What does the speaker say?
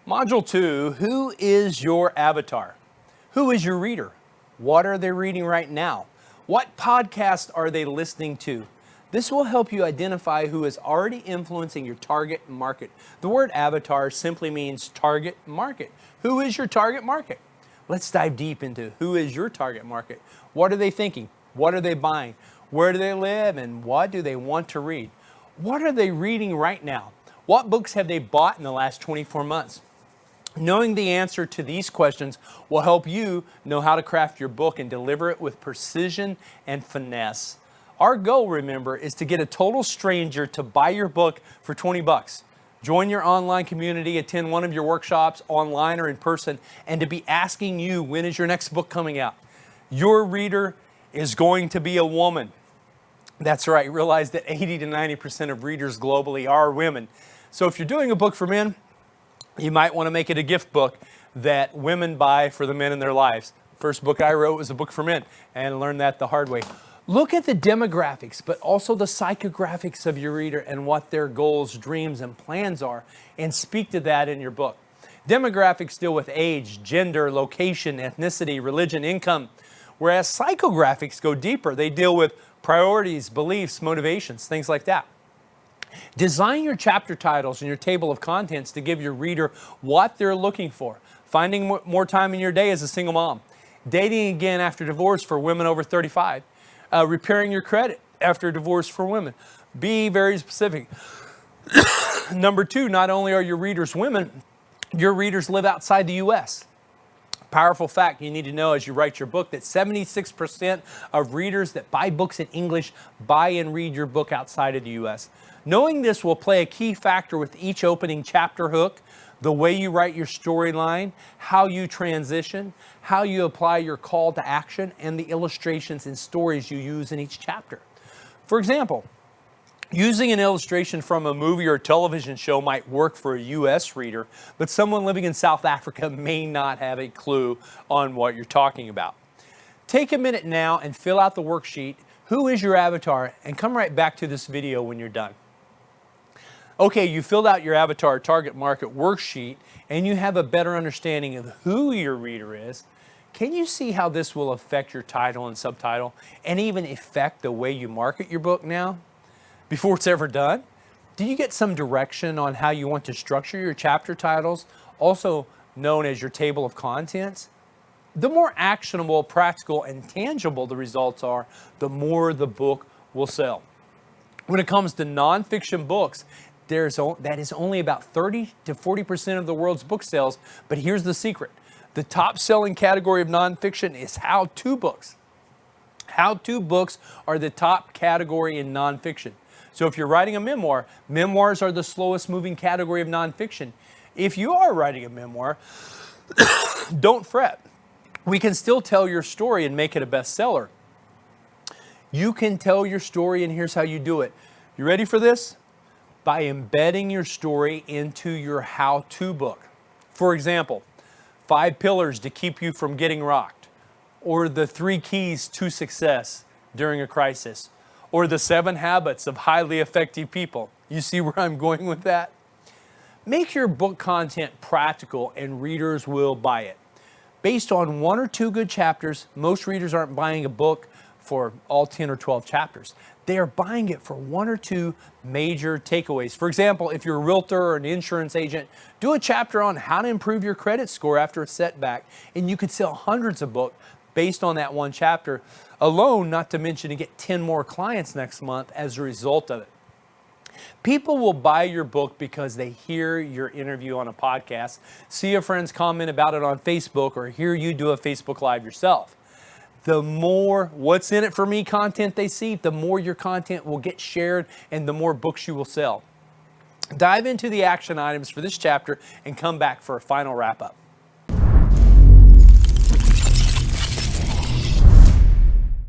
Module 2, who is your avatar? Who is your reader? What are they reading right now? What podcast are they listening to? This will help you identify who is already influencing your target market. The word avatar simply means target market. Who is your target market? Let's dive deep into who is your target market. What are they thinking? What are they buying? Where do they live? And what do they want to read? What are they reading right now? What books have they bought in the last 24 months? Knowing the answer to these questions will help you know how to craft your book and deliver it with precision and finesse. Our goal, remember, is to get a total stranger to buy your book for 20 bucks. Join your online community, attend one of your workshops online or in person, and to be asking you, when is your next book coming out? Your reader is going to be a woman. That's right. Realize that 80 to 90% of readers globally are women. So if you're doing a book for men, you might want to make it a gift book that women buy for the men in their lives. First book I wrote was a book for men, and learned that the hard way. Look at the demographics, but also the psychographics of your reader and what their goals, dreams, and plans are, and speak to that in your book. Demographics deal with age, gender, location, ethnicity, religion, income, whereas psychographics go deeper. They deal with priorities, beliefs, motivations, things like that. Design your chapter titles and your table of contents to give your reader what they're looking for. Finding more time in your day as a single mom. Dating again after divorce for women over 35. Repairing your credit after divorce for women. Be very specific. Number 2, not only are your readers women, your readers live outside the U.S. Powerful fact you need to know as you write your book that 76% of readers that buy books in English buy and read your book outside of the U.S. Knowing this will play a key factor with each opening chapter hook, the way you write your storyline, how you transition, how you apply your call to action, and the illustrations and stories you use in each chapter. For example, using an illustration from a movie or television show might work for a U.S. reader, but someone living in South Africa may not have a clue on what you're talking about. Take a minute now and fill out the worksheet, Who is your avatar? And come right back to this video when you're done. Okay, you filled out your avatar target market worksheet and you have a better understanding of who your reader is. Can you see how this will affect your title and subtitle and even affect the way you market your book now? Before it's ever done? Do you get some direction on how you want to structure your chapter titles, also known as your table of contents? The more actionable, practical, and tangible the results are, the more the book will sell. When it comes to nonfiction books, that is only about 30 to 40% of the world's book sales, but here's the secret. The top selling category of nonfiction is how-to books. How-to books are the top category in nonfiction. So if you're writing a memoir, memoirs are the slowest moving category of nonfiction. If you are writing a memoir, don't fret. We can still tell your story and make it a bestseller. You can tell your story, and here's how you do it. You ready for this? By embedding your story into your how-to book. For example, 5 pillars to keep you from getting rocked, or the 3 keys to success during a crisis, or the 7 habits of highly effective people. You see where I'm going with that? Make your book content practical and readers will buy it. Based on 1 or 2 good chapters, most readers aren't buying a book for all 10 or 12 chapters. They are buying it for 1 or 2 major takeaways. For example, if you're a realtor or an insurance agent, do a chapter on how to improve your credit score after a setback, and you could sell hundreds of books based on that 1 chapter alone, not to mention to get 10 more clients next month as a result of it. People will buy your book because they hear your interview on a podcast, see a friend's comment about it on Facebook, or hear you do a Facebook Live yourself. The more what's in it for me content they see, the more your content will get shared and the more books you will sell. Dive into the action items for this chapter and come back for a final wrap up.